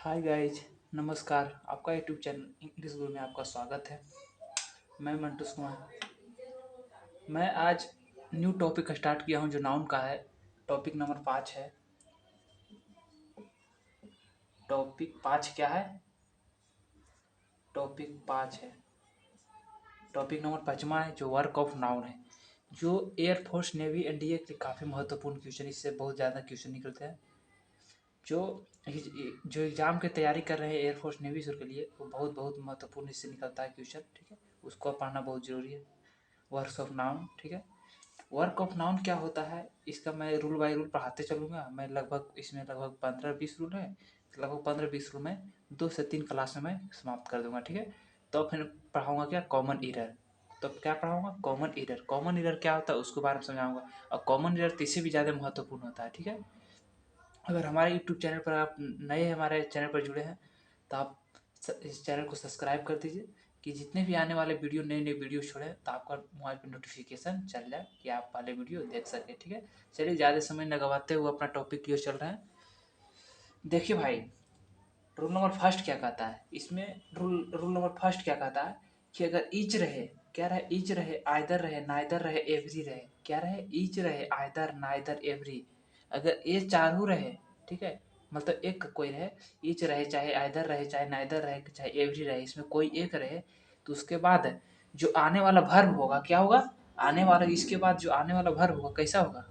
Hi guys, नमस्कार। आपका YouTube channel English गुरु में आपका स्वागत है। मैं मंटू कुमार। मैं आज न्यू टॉपिक स्टार्ट किया हूं जो नाउन का है। टॉपिक नंबर 5 है। टॉपिक 5 क्या है? टॉपिक 5 है। टॉपिक नंबर 5वां है जो वर्क ऑफ नाउन है, जो एयरफोर्स, नेवी, एनडीए के लिए काफ़ी महत्वपूर्ण क्वेश्चन, इससे बहुत ज़्यादा क्वेश्चन निकलते हैं। जो जो एग्ज़ाम की तैयारी कर रहे हैं एयरफोर्स नेवी के लिए, वो बहुत बहुत महत्वपूर्ण इससे निकलता है क्वेश्चन। ठीक है, उसको पढ़ना बहुत ज़रूरी है। वर्क्स ऑफ नाउन, ठीक है। वर्क ऑफ नाउन क्या होता है, इसका मैं रूल बाय रूल पढ़ाते चलूँगा। मैं लगभग इसमें लगभग 15-20 रूल है। लगभग 15-20 रूल में 2 से 3 क्लास में मैं समाप्त कर दूंगा। ठीक है, तो फिर पढ़ाऊँगा क्या, कॉमन ईरर। तो क्या पढ़ाऊँगा, कॉमन ईरर। कॉमन ईरर क्या होता है उसके बारे में समझाऊँगा। और कॉमन ईरर इससे भी ज़्यादा महत्वपूर्ण होता है। ठीक है, अगर हमारे यूट्यूब चैनल पर आप नए हमारे चैनल पर जुड़े हैं तो आप इस चैनल को सब्सक्राइब कर दीजिए कि जितने भी आने वाले वीडियो, नए नए वीडियो छोड़े तो आपका मोबाइल पर नोटिफिकेशन चल जाए कि आप वाले वीडियो देख सकें। ठीक है, चलिए ज़्यादा समय न गवाते हुए अपना टॉपिक की ओर चल रहे हैं। देखिए भाई, रूल नंबर फर्स्ट क्या कहता है इसमें। रूल नंबर फर्स्ट क्या कहता है कि अगर ईच रहे, क्या रहे, ईच रहे, आइदर रहे, नाइदर रहे, एवरी रहे। क्या रहे, ईच रहे, आइदर, नाइदर, एवरी। अगर ये चारों रहे, ठीक है, मतलब एक का कोई रहे, ईच रहे, चाहे आइदर रहे, चाहे नाइदर रहे, चाहे एवरी रहे, इसमें कोई एक रहे, तो उसके बाद जो आने वाला वर्ब होगा क्या होगा, आने वाला, इसके बाद जो आने वाला वर्ब होगा कैसा होगा,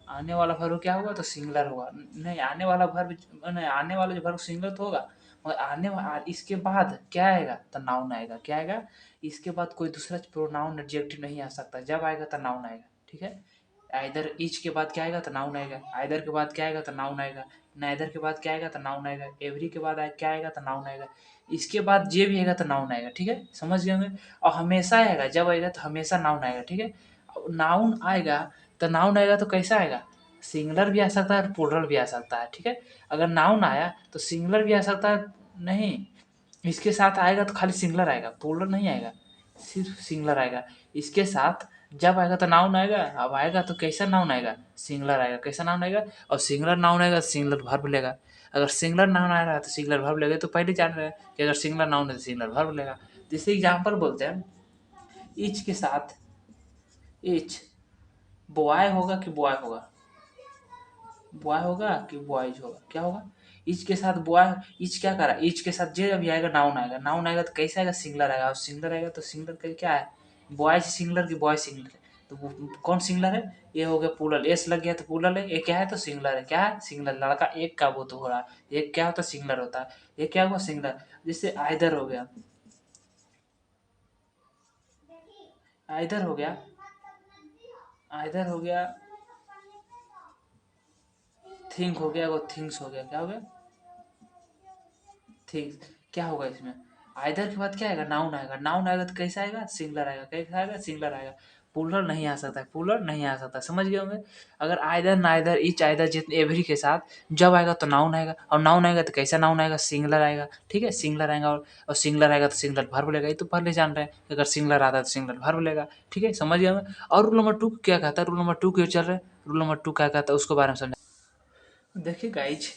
आने वाला वर्ब क्या होगा, तो सिंगुलर होगा। नहीं, आने वाला वर्ब नहीं, आने वाला जो वर्ब सिंगुलर तो होगा, मगर इसके बाद क्या आएगा, तो नाउन आएगा। क्या आएगा, इसके बाद कोई दूसरा प्रोनाउन एडजेक्टिव नहीं आ सकता। जब आएगा तो नाउन आएगा। ठीक है, आइदर ईच के बाद क्या आएगा, तो नाउन आएगा। आइदर के बाद क्या आएगा, तो नाउन आएगा। नाइदर के बाद क्या आएगा, तो नाउन आएगा। एवरी के बाद क्या आएगा, तो नाउन आएगा। इसके बाद जे भी आएगा तो नाउन आएगा। ठीक है, समझ गए होंगे। और हमेशा आएगा, जब आएगा तो हमेशा नाउन आएगा। ठीक है, नाउन आएगा तो नाउन आएगा तो कैसा आएगा, सिंगुलर भी आ सकता है और प्लूरल भी आ सकता है। ठीक है, अगर नाउन आया तो सिंगुलर भी आ सकता है, नहीं, इसके साथ आएगा तो खाली सिंगुलर आएगा, प्लूरल नहीं आएगा, सिर्फ सिंगुलर आएगा। इसके साथ जब आएगा तो नाउन आएगा, अब आएगा तो कैसा नाउन आएगा, सिंगुलर आएगा। कैसा नाउन आएगा, और सिंगुलर नाउन आएगा तो सिंगुलर वर्ब लेगा। अगर सिंगुलर नाउन आ रहा है तो सिंगुलर वर्ब लेगा। तो पहले जान रहे हैं कि अगर सिंगुलर नाउन है तो सिंगुलर वर्ब लेगा। जैसे एग्जाम्पल बोलते हैं, ईच के साथ, ईच बॉय होगा कि बॉय होगा, बॉय होगा कि बॉयज होगा, क्या होगा, ईच के साथ बॉय, ईच क्या करा, ईच के साथ जे अभी आएगा नाउन आएगा। नाउन आएगा तो कैसे आएगा, सिंगुलर आएगा। और सिंगुलर आएगा तो सिंगुलर का क्या है, बॉयज सिंगुलर की बॉय सिंगुलर है। तो कौन सिंगुलर है, ये हो गया प्लूरल, एस लग गया तो प्लूरल है। ये क्या है, तो सिंगुलर है। क्या है, सिंगुलर। लड़का एक का वो तो हो रहा है, एक क्या होता है, सिंगुलर होता है। ये क्या हुआ, सिंगुलर। जैसे आइदर हो गया, आइदर हो गया, आइदर हो गया, थिंक हो गया, वो थिंग्स हो गया। क्या हो गया, थिंग्स। क्या होगा इसमें, आइदर के बाद क्या आएगा, नाउन आएगा। नाउन आएगा तो कैसा आएगा, सिंगुलर आएगा। कैसा आएगा, सिंगुलर आएगा। प्लूरल नहीं आ सकता, प्लूरल नहीं आ सकता। समझ गए होंगे। अगर आइदर, नाइदर, ईच, आइदर, जितने एवरी के साथ जब आएगा तो नाउन आएगा। और नाउन आएगा तो कैसा नाउन आएगा, सिंगुलर आएगा। ठीक है, सिंगुलर आएगा। और सिंगुलर आएगा तो सिंगुलर वर्ब लेगा। ये तो पहले जान रहे हैं कि अगर सिंगुलर आता है तो सिंगुलर वर्ब लेगा। ठीक है, समझ गए होंगे। और रूल नंबर 2 क्या कहता है, रूल नंबर 2 क्यों चल रहा है, रूल नंबर 2 क्या कहता है उसके बारे में समझ। देखिए गाइज,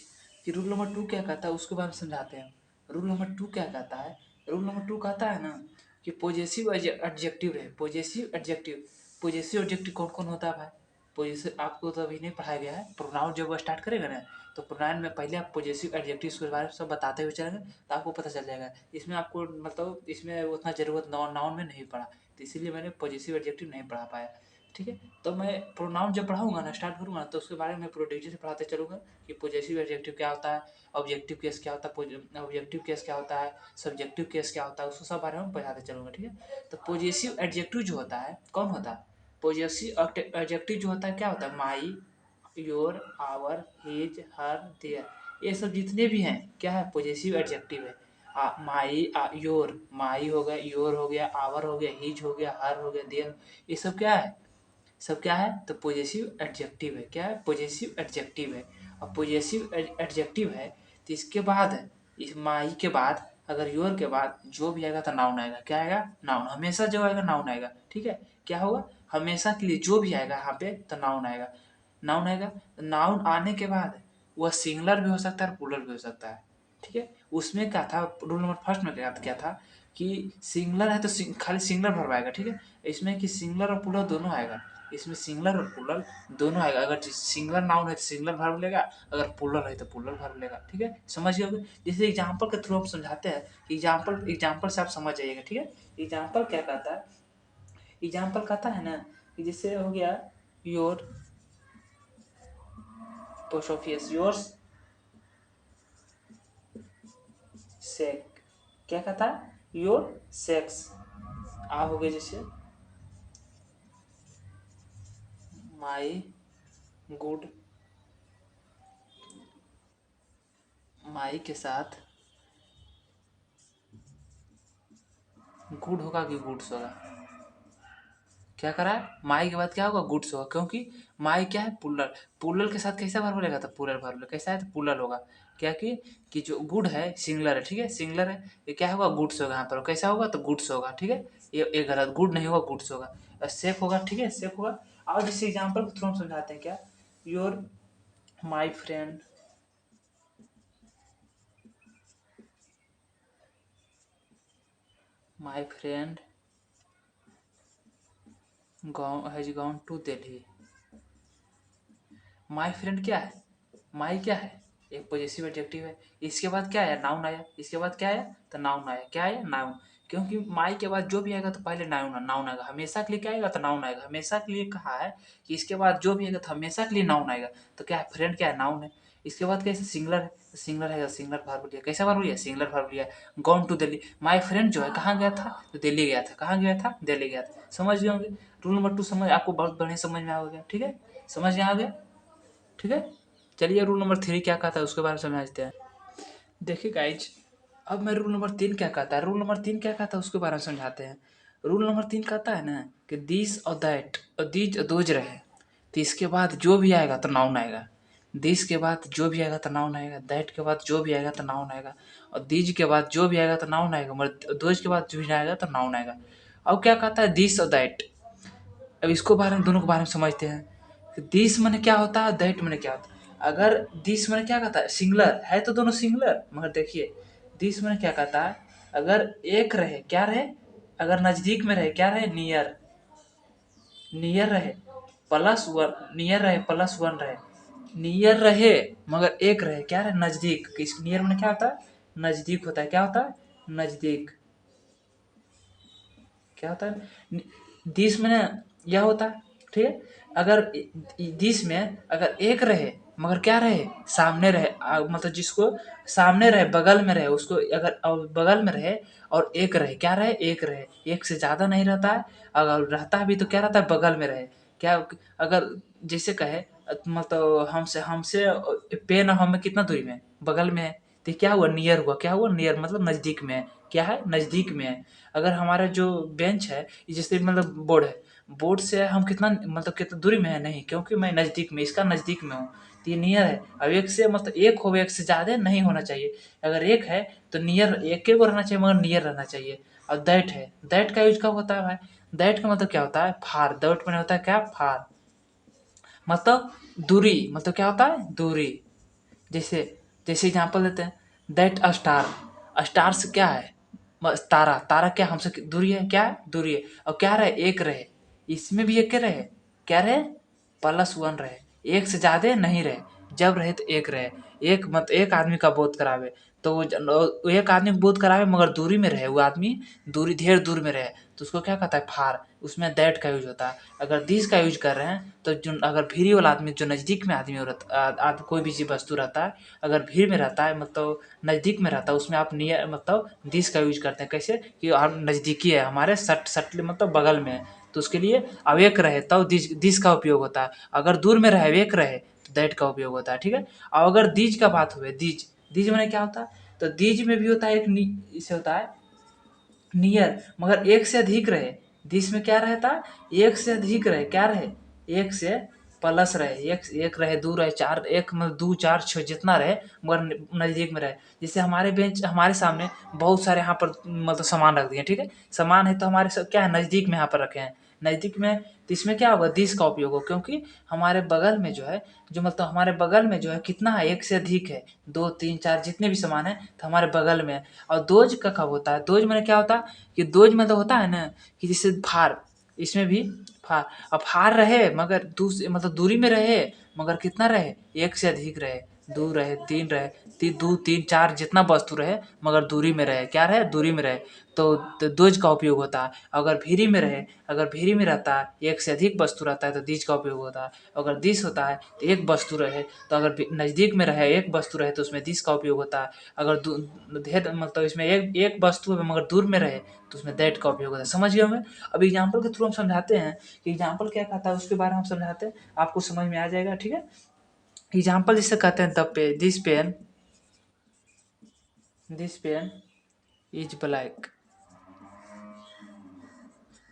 कि रूल नंबर 2 क्या कहता है उसके बारे में समझाते हैं। रूल नंबर 2 क्या कहता है, रूल नंबर 2 कहता है ना कि पॉजेसिव एडजेक्टिव रहे। पॉजेसिव एडजेक्टिव, पॉजेसिव एडजेक्टिव कौन कौन होता है भाई, पॉजेसिव आपको तो अभी नहीं पढ़ाया गया है। प्रोनाउन जब वो स्टार्ट करेगा ना, तो प्रोनाउन में पहले आप पॉजेसिव एडजेक्टिव के बारे में सब बताते हुए चलेंगे, तो आपको पता चल जाएगा। इसमें आपको मतलब इसमें उतना ज़रूरत नाउन में नहीं पड़ा, तो इसीलिए मैंने पॉजेसिव एडजेक्टिव नहीं पढ़ा पाया। ठीक है, तो मैं प्रोनाउन जब पढ़ाऊंगा ना, स्टार्ट करूंगा ना, तो उसके बारे में पूरा डिटेल से पढ़ाते चलूंगा कि पॉजेसिव एडजेक्टिव क्या होता है, ऑब्जेक्टिव केस क्या होता है, ऑब्जेक्टिव केस क्या होता है, सब्जेक्टिव केस क्या होता है, उसको सब बारे में पढ़ाते चलूंगा। ठीक है, तो पॉजेसिव एडजेक्टिव जो होता है कौन होता है, पॉजेसिव एडजेक्टिव जो होता है क्या होता है, my, your, our, his, her, their, ये सब जितने भी हैं क्या है, पॉजेसिव एडजेक्टिव है। माई, योर, माई हो गया, योर हो गया, आवर हो गया, हिज हो गया, हर हो गया, देयर, ये सब क्या है, सब क्या है, तो पॉजेसिव एडजेक्टिव है। क्या है, पॉजेसिव एडजेक्टिव है। और पॉजेसिव एडजेक्टिव है तो इसके बाद, इस माई के बाद, अगर योर के बाद जो भी आएगा तो नाउन आएगा। क्या आएगा, नाउन। हमेशा जो आएगा नाउन आएगा। ठीक है, क्या होगा, हमेशा के लिए जो भी आएगा यहाँ पे तो नाउन आएगा। नाउन आएगा, नाउन आने के बाद वह सिंगुलर भी हो सकता है और प्लूरल भी हो सकता है। ठीक है। उसमें क्या था, रूल नंबर फर्स्ट में क्या था कि सिंगुलर है तो खाली सिंगुलर वर्ब आएगा, ठीक है। इसमें कि सिंगुलर और प्लूरल दोनों आएगा, इसमें सिंगुलर और प्लूरल दोनों आएगा। अगर सिंगुलर नाउन है तो सिंगुलर वर्ब लेगा, अगर प्लूरल है तो प्लूरल वर्ब लेगा, ठीक है। समझ गए? जैसे एग्जाम्पल के थ्रू हम समझाते हैं, एग्जाम्पल से आप समझ जाइएगा, ठीक है। एग्जाम्पल क्या कहता है, एग्जाम्पल कहता है ना कि जैसे हो गया योर पोस्ट ऑफिस, योर्स सेक, क्या कहता है योर सेक्स, आप हो गए जैसे माई गुड, माई के साथ गुड होगा कि गुड्स होगा, क्या करा है माई के बाद क्या होगा गुड्स होगा, क्योंकि माई क्या है पुलर, पुलर के साथ कैसा वर्ब लेगा, तो पुलर वर्ब कैसा है तो पुलर होगा। क्या कि जो गुड है सिंगुलर है, ठीक है, सिंगुलर है, ये क्या होगा गुड्स होगा, यहाँ पर कैसा होगा तो गुड्स होगा, ठीक है। ये गलत, गुड नहीं होगा गुड्स होगा, और सेफ होगा, ठीक है, सेफ होगा। और जिस एग्जाम्पल के थ्रू हम समझाते हैं क्या, your my friend my friend has gone to Delhi, my friend क्या है, माई क्या है एक पॉजिटिव एडजेक्टिव है, इसके बाद क्या आया नाउन आया, इसके बाद क्या आया तो नाउन आया, क्या आया नाउन, क्योंकि माई के बाद जो भी आएगा तो पहले नाउन नाउन आएगा, हमेशा के लिए क्या आएगा तो नाउन आएगा, हमेशा के लिए कहा है कि इसके बाद जो भी आएगा तो हमेशा के लिए नाउन आएगा, तो क्या है फ्रेंड क्या है नाउन है। इसके बाद कैसे सिंगलर है, तो सिंगलर है, सिंगलर वर्ब लिया, कैसा वर्ब लिया सिंगलर वर्ब लिया, gone to Delhi, my friend जो है कहाँ गया था तो दिल्ली गया था, कहाँ गया था दिल्ली गया था, समझ गए होंगे। रूल नंबर 2 समझ आपको बहुत बढ़िया समझ में आ गया, ठीक है, समझ में आ गया, ठीक है। चलिए रूल नंबर 3 क्या कहता है उसके बारे में समझते हैं। देखिए गाइज, अब मैं रूल नंबर 3 क्या कहता है, रूल नंबर 3 क्या कहता है उसके बारे में समझाते हैं। रूल नंबर 3 कहता है ना कि दिस और दैट और दीज और दोज रहे, तो इसके बाद जो भी आएगा तो नाउन आएगा, दिस के बाद जो भी आएगा तो नाउन आएगा, दैट के बाद जो भी आएगा तो नाउन आएगा, और दीज के बाद जो भी आएगा तो नाउन आएगा, मगर दोज के बाद जो भी आएगा तो नाउन आएगा। अब क्या कहता है दिस और दैट, अब इसको बारे में दोनों के बारे में समझते हैं कि दिस मैंने क्या होता है, दैट मैंने क्या होता है। अगर दिस मैंने क्या कहता है सिंगुलर है तो दोनों सिंगुलर, मगर देखिए दिस मैंने क्या कहता है, अगर एक रहे क्या रहे, अगर नजदीक में रहे क्या रहे नियर, नियर रहे प्लस वन, नियर रहे प्लस वन रहे, नियर रहे मगर एक रहे क्या रहे नजदीक, किस नियर में क्या होता है नजदीक होता है, क्या होता है नजदीक, क्या होता है दिस में यह होता है, ठीक है। अगर दिस में अगर एक रहे मगर क्या रहे सामने रहे, मतलब जिसको सामने रहे बगल में रहे उसको, अगर बगल में रहे और एक रहे क्या रहे एक रहे, एक से ज़्यादा नहीं रहता है, अगर रहता है भी तो क्या रहता है बगल में रहे, क्या अगर जैसे कहे मतलब हमसे हमसे पेन और हमें कितना दूरी में बगल में है, तो क्या हुआ नियर हुआ, क्या हुआ नियर मतलब नज़दीक में है, क्या है नज़दीक में है। अगर हमारा जो बेंच है जैसे मतलब बोर्ड है, बोर्ड से हम कितना मतलब कितना दूरी में है नहीं, क्योंकि मैं नज़दीक में इसका नज़दीक में हूँ, तो ये नियर है। अब एक से मतलब एक हो एक से ज़्यादा नहीं होना चाहिए, अगर एक है तो नियर एक को रहना चाहिए मगर नियर रहना चाहिए। और दैट है, दैट का यूज कब होता है भाई, दैट का मतलब क्या होता है फार, दैट में होता है क्या फार, मतलब दूरी, मतलब क्या होता है दूरी। जैसे जैसे एग्जाम्पल देते हैं दैट अ स्टार, स्टार से क्या है तारा, तारा क्या हमसे दूरी है, क्या है दूरी है, और क्या रहे एक रहे, इसमें भी एक के रहे क्या रहे प्लस वन रहे, एक से ज़्यादा नहीं रहे, जब रहे तो एक रहे, एक मत एक आदमी का बोध करावे तो वो एक आदमी को बोध करावे मगर दूरी में रहे वो आदमी, दूरी ढेर दूर में रहे तो उसको क्या कहता है फार, उसमें दैट का यूज होता है। अगर दिस का यूज कर रहे हैं तो जो अगर भीड़ वाला आदमी जो नज़दीक में आदमी कोई भी चीज़ वस्तु रहता है अगर भीड़ में रहता है मतलब नज़दीक में रहता है उसमें आप नियर मतलब दिस का यूज करते हैं, कैसे कि हम नज़दीकी है हमारे सट सट मतलब बगल में है, तो उसके लिए अब एक रहे तब दिस का उपयोग होता है, अगर दूर में रहे एक रहे तो दैट का उपयोग होता है, ठीक है। और अगर दीज का बात हुए दीज, दीज में क्या होता है तो दीज में भी होता है एक इसे होता है नियर मगर एक से अधिक रहे, दिस में क्या रहता एक से अधिक रहे, क्या रहे एक से प्लस रहे, एक रहे दो रहे चार, एक मतलब दो चार छः जितना रहे मगर नज़दीक में रहे। जैसे हमारे बेंच हमारे सामने बहुत सारे यहाँ पर मतलब सामान रख दिए, ठीक है, सामान है तो हमारे सब क्या है नज़दीक में यहाँ पर रखे हैं, नज़दीक में, तो इसमें क्या होगा, दिस का उपयोग होगा, क्योंकि हमारे बगल में जो है, जो मतलब हमारे बगल में जो है कितना है, एक से अधिक है, 2 3 4 जितने भी सामान है तो हमारे बगल में है। और दोज का कब होता है, दोज मैंने क्या होता है कि दोज मतलब होता है ना कि जैसे फार, इसमें भी फार, अब फार रहे मगर मतलब दूरी में रहे, मगर कितना रहे, एक से अधिक रहे, दो रहे, तीन रहे, दो तीन चार जितना वस्तु रहे मगर दूरी में रहे, क्या रहे, दूरी में रहे, तो दोज का उपयोग होता है। अगर भीरी में रहे, अगर भीरी में रहता है, एक से अधिक वस्तु रहता है तो दीज का उपयोग होता है। अगर दिस होता है तो एक वस्तु रहे, तो अगर नज़दीक में रहे, एक वस्तु रहे तो उसमें दिस का उपयोग होता है। अगर ढेर मतलब इसमें एक एक वस्तु है मगर दूर में रहे तो उसमें दैट का उपयोग होता है। समझ गए होंगे। अब एग्जाम्पल के थ्रू हम समझाते हैं कि एग्जाम्पल क्या कहता है, उसके बारे में हम समझाते हैं, आपको समझ में आ जाएगा, ठीक है। एग्जाम्पल जिसे कहते हैं this pen is black,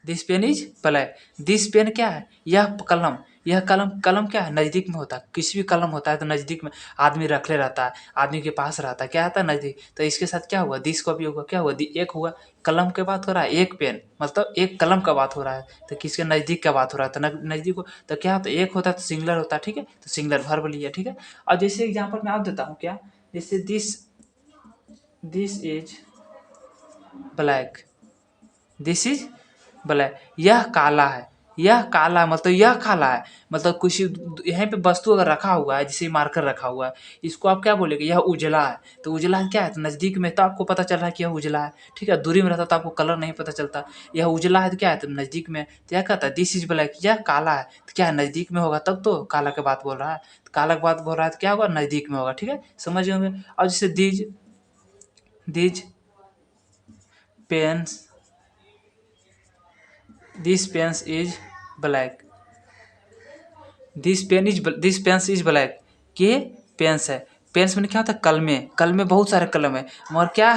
this pen is black. This pen क्या है, यह कलम, यह कलम, कलम क्या है, नज़दीक में होता है, किसी भी कलम होता है तो नज़दीक में आदमी रखे रहता है, आदमी के पास रहता है, क्या आता है, नज़दीक। तो इसके साथ क्या हुआ, दिस का भी होगा, क्या हुआ, एक हुआ, कलम के बात हो रहा है, एक पेन मतलब एक कलम का बात हो रहा है, तो किसके नज़दीक का बात हो रहा है, तो नज़दीक हो तो क्या होता है, एक होता है तो सिंगुलर होता है, ठीक है, तो सिंगुलर वर्ब लिया, ठीक है। और जैसे एग्जाम्पल मैं आप देता हूँ क्या, जैसे this is black, this is black, यह काला है, यह काला मतलब यह काला है, मतलब कुछ यहाँ पे वस्तु अगर रखा हुआ है, जैसे मार्कर रखा हुआ है, इसको आप क्या बोलेंगे, यह उजला है, तो उजला क्या है, तो नज़दीक में तो आपको पता चल रहा है कि यह उजला है, ठीक है। दूरी में रहता तो आपको कलर नहीं पता चलता। यह उजला है तो क्या है, तो नज़दीक में, तो क्या कहता है, दिस इज ब्लैक, यह काला है, तो क्या है, नज़दीक में होगा तब तो काला की बात बोल रहा है, तो काला की बात बोल रहा है तो क्या होगा, नज़दीक में होगा, ठीक है, समझ होंगे। और जैसे these these pens this pens is black, this pens is black, ये पेन्स है, पेन्स में क्या होता है, कलमे, कलमे बहुत सारे कलम है, मगर क्या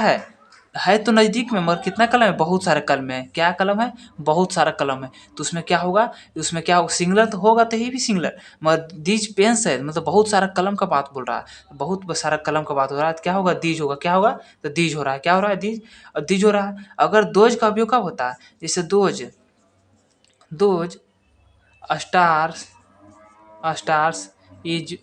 है तो नज़दीक में, मगर कितना कलम है, बहुत सारे कलम है, क्या कलम है, बहुत सारा कलम है, तो उसमें क्या होगा, उसमें क्या होगा, सिंगुलर तो होगा, तो ये भी सिंगुलर, मगर दीज पेन्स है मतलब बहुत सारा कलम का बात बोल रहा है, बहुत सारा कलम का बात हो रहा है, तो क्या होगा, दीज होगा, क्या होगा, तो दीज हो रहा है, क्या हो रहा है, दीज, और दीज हो रहा है। अगर दोज का उपयोग कब होता है, जैसे those those stars stars is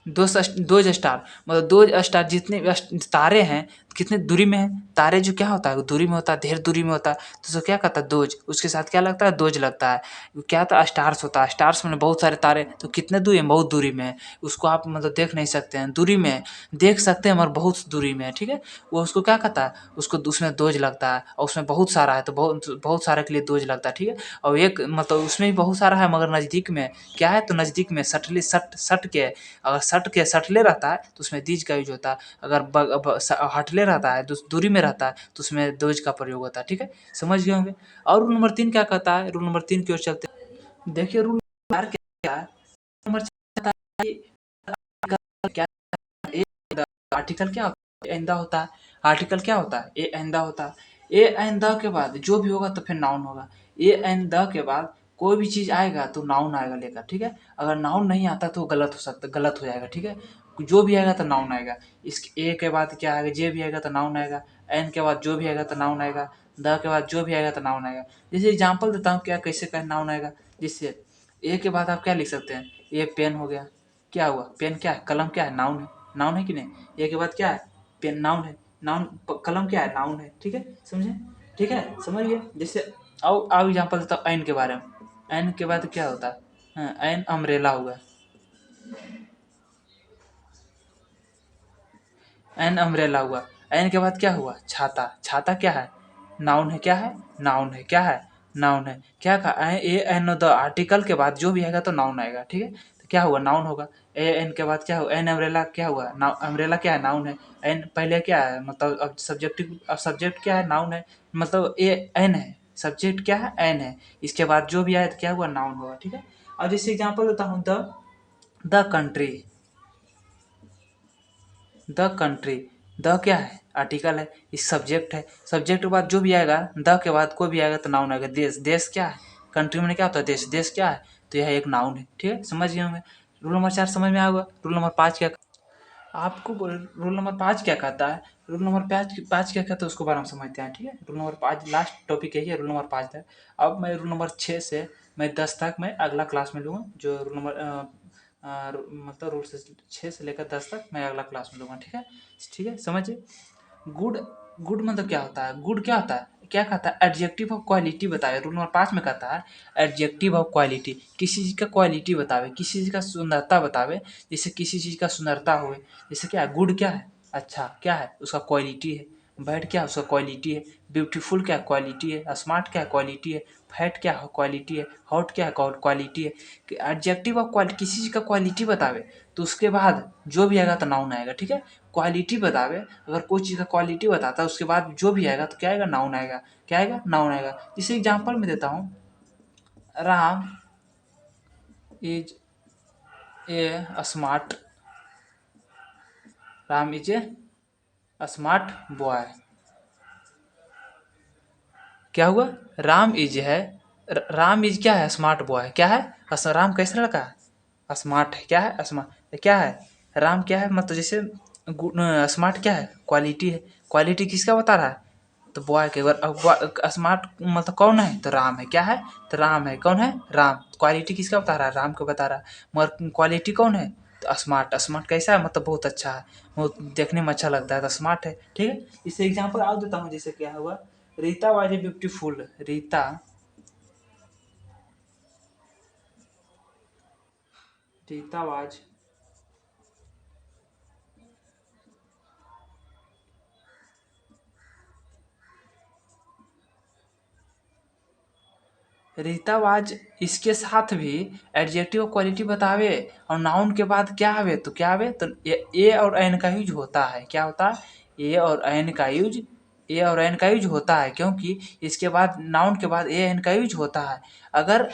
दो स्टार मतलब दो स्टार जितने भी तारे हैं कितने दूरी में है, तारे जो क्या होता है दूरी में होता है, ढेर दूरी में होता है, तो उसको क्या कहता है, दोज, उसके साथ क्या लगता है, दोज लगता है, क्या होता है, स्टार्स होता है, स्टार्स में बहुत सारे तारे, तो कितने दूरी में, बहुत दूरी में है, उसको आप मतलब देख नहीं सकते हैं, दूरी में है, देख सकते हैं मगर बहुत दूरी में है, ठीक है। वो उसको क्या कहता है, उसको उसमें दोज लगता है, और उसमें बहुत सारा है तो बहुत बहुत सारे के लिए दोज लगता है, ठीक है। और एक मतलब उसमें भी बहुत सारा है मगर नज़दीक में क्या है, तो नज़दीक में सटले सट के, अगर सटले रहता है तो उसमें दीज का यूज होता है, अगर हटले रहता है दूरी में रहता है तो उसमें दोज का प्रयोग होता है, ठीक है, समझ गए होंगे। और रूल नंबर 3 क्या कहता है, रूल नंबर 3 की ओर चलते हैं। देखिए रूल चार क्या है, नंबर 4 क्या, आर्टिकल क्या होता है, आइंदा होता है, आर्टिकल क्या होता है, ए आइंदा होता है, ए आइंदा के बाद जो भी होगा तो फिर नाउन होगा, ए आइंदा के बाद कोई भी चीज़ आएगा तो नाउन आएगा लेकर, ठीक है। अगर नाउन नहीं आता तो गलत हो सकता, गलत हो जाएगा, ठीक है। जो भी आएगा तो नाउन आएगा, इसके ए के बाद क्या आएगा, जे भी आएगा तो नाउन आएगा, एन के बाद जो भी आएगा तो नाउन आएगा, द के बाद जो भी आएगा तो नाउन आएगा। जैसे एग्जाम्पल देता हूँ क्या कैसे क्या नाउन आएगा, जिससे ए के बाद आप क्या लिख सकते हैं, ए पेन हो गया, क्या हुआ, पेन क्या है, कलम क्या है, नाउन है कि नहीं, ए के बाद क्या है, पेन नाउन है, कलम क्या है, नाउन है, ठीक है, समझे, ठीक है, समझिए। जैसे आओ एग्जाम्पल देता हूँ एन के बारे में, एन के बाद क्या होता है, हाँ, एन अम्ब्रेला हुआ, एन अम्ब्रेला हुआ, एन के बाद क्या हुआ, छाता, छाता क्या है, नाउन है, क्या है, नाउन है, क्या है, नाउन है, क्या कहा, ए एन द आर्टिकल के बाद जो भी आएगा तो नाउन आएगा, ठीक है, तो क्या हुआ, नाउन होगा। ए एन के बाद क्या हुआ, एन अम्ब्रेला क्या हुआ, अम्ब्रेला क्या है, नाउन है, एन पहले क्या है मतलब अब सब्जेक्ट क्या है, नाउन है, मतलब ए एन है, सब्जेक्ट क्या है, एन है, इसके बाद जो भी आया तो क्या हुआ, नाउन होगा, ठीक है। अब जैसे एग्जाम्पल देता हूँ, the country, the country, the क्या है, आर्टिकल है, इस सब्जेक्ट है, सब्जेक्ट के बाद जो भी आएगा, द के बाद कोई भी आएगा तो नाउन आएगा, देश, देश क्या है, कंट्री में क्या होता है, देश, देश क्या है, तो यह एक नाउन है, ठीक है, समझ गए होंगे। रूल नंबर 4 समझ में आएगा। रूल नंबर 5 क्या, आपको रूल नंबर 5 क्या कहता है, रूल नंबर 5 क्या कहता है उसको बारे में समझते हैं। ठीक है, रूल नंबर 5 लास्ट टॉपिक यही है, रूल नंबर 5 तक। अब मैं रूल नंबर 6 से मैं 10 तक मैं अगला क्लास में लूँगा, जो रूल नंबर मतलब रूल से 6 से लेकर 10 तक मैं अगला क्लास में लूँगा। ठीक है, ठीक है, समझिए। गुड, गुड मतलब क्या होता है, गुड क्या होता है, क्या कहता है, एडजेक्टिव ऑफ क्वालिटी बताए। रूल नंबर 5 में कहता है एडजेक्टिव ऑफ क्वालिटी, किसी चीज़ का क्वालिटी बतावे, किसी चीज़ का सुंदरता बतावे। जैसे किसी चीज़ का सुंदरता हो, जैसे क्या है, गुड क्या है, अच्छा क्या है, उसका क्वालिटी है। बैड क्या है, उसका क्वालिटी है। ब्यूटीफुल क्या क्वालिटी है। स्मार्ट क्या क्वालिटी है। फैट क्या क्वालिटी है। हॉट क्या क्वालिटी है। एडजेक्टिव ऑफ क्वालिटी, किसी चीज़ का क्वालिटी बतावे तो उसके बाद जो भी आएगा तो नाउन आएगा। ठीक है, क्वालिटी बतावे, अगर कोई चीज़ का क्वालिटी बताता है उसके बाद जो भी आएगा तो क्या आएगा, नाउन आएगा। क्या आएगा, नाउन आएगा। जैसे एग्जांपल में देता हूँ, Ram is a smart, Ram is a smart boy. क्या हुआ, राम इज है, राम इज क्या है, स्मार्ट बॉय। क्या है, राम कैसा लड़का है, स्मार्ट है। क्या है, स्मार्ट क्या है, राम क्या है, मतलब जैसे स्मार्ट क्या है, क्वालिटी है। क्वालिटी किसका बता रहा है, तो बॉय के। अगर स्मार्ट मतलब कौन है, तो राम है। क्या है, तो राम है। कौन है, राम। क्वालिटी किसका बता रहा है, राम को बता रहा है। मगर क्वालिटी कौन है, तो स्मार्ट। स्मार्ट कैसा है, मतलब बहुत अच्छा है, बहुत देखने में अच्छा लगता है, तो स्मार्ट है। ठीक है, इससे एग्जाम्पल और देता हूँ, जैसे क्या हुआ, Rita was a beautiful, Rita was Rita was, इसके साथ भी एडजेक्टिव क्वालिटी बतावे और नाउन के बाद क्या आवे, तो क्या आवे, तो ए और एन का यूज होता है। क्या होता है, ए और एन का यूज, ए और एन का यूज होता है, क्योंकि इसके बाद नाउन के बाद ए एन का यूज होता है। अगर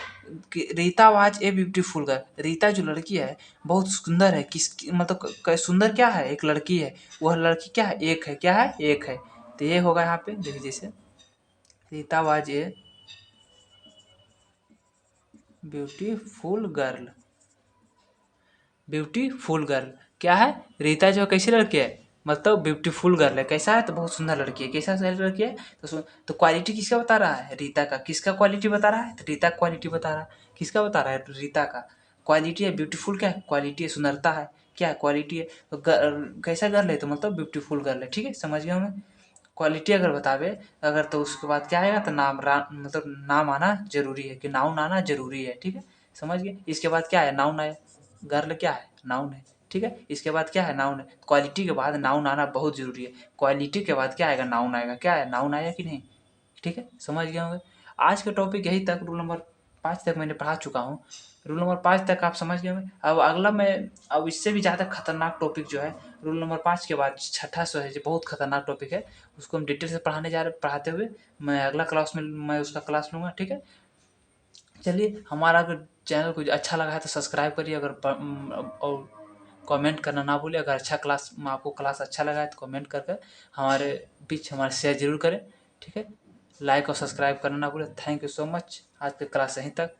Rita was a beautiful girl, Rita जो लड़की है बहुत सुंदर है। मतलब सुंदर क्या है, एक लड़की है, वह लड़की क्या है, एक है। क्या है, एक है। तो ये होगा यहाँ पे देखिए, जैसे Rita was a beautiful girl, beautiful girl क्या है, रीता जो कैसी लड़की है, मतलब ब्यूटीफुल गर्ल है। कैसा है, तो बहुत सुंदर लड़की है। कैसा लड़की है, तो क्वालिटी किसका बता रहा है, रीता का। किसका क्वालिटी बता रहा है, तो रीता का क्वालिटी बता रहा है। किसका बता रहा है, रीता का। क्वालिटी है, ब्यूटीफुल क्या है, क्वालिटी है, सुंदरता है। क्या है, क्वालिटी है। तो कैसा गर्ल है, तो मतलब ब्यूटीफुल गर्ल है। ठीक है, समझ गए हमें। क्वालिटी अगर बतावे, अगर तो उसके बाद क्या आएगा, तो मतलब नाम आना जरूरी है, कि नाउन आना जरूरी है। ठीक है, समझ गए। इसके बाद क्या है, नाउन आया। गर्ल क्या है, नाउन है। ठीक है, इसके बाद क्या है, नाउन है। क्वालिटी के बाद नाउन आना बहुत जरूरी है। क्वालिटी के बाद क्या आएगा, नाउन आएगा। क्या है, नाउन आया कि नहीं। ठीक है, समझ गए होंगे। आज का टॉपिक यही तक, रूल नंबर 5 तक मैंने पढ़ा चुका हूँ। रूल नंबर 5 तक आप समझ गए होंगे। अब अगला मैं, अब इससे भी ज़्यादा खतरनाक टॉपिक जो है, रूल नंबर 5 के बाद छठा सो है, जो बहुत खतरनाक टॉपिक है, उसको हम डिटेल से पढ़ाते हुए मैं अगला क्लास में मैं उसका क्लास लूँगा। ठीक है, चलिए, हमारा अगर चैनल को अच्छा लगा है तो सब्सक्राइब करिए, अगर और कमेंट करना ना भूलिए। अगर अच्छा क्लास आपको क्लास अच्छा लगा है तो कमेंट कर कर हमारे बीच हमारे शेयर जरूर करें। ठीक है, लाइक और सब्सक्राइब करना ना भूलें। Thank you so much. आज की क्लास यहीं तक।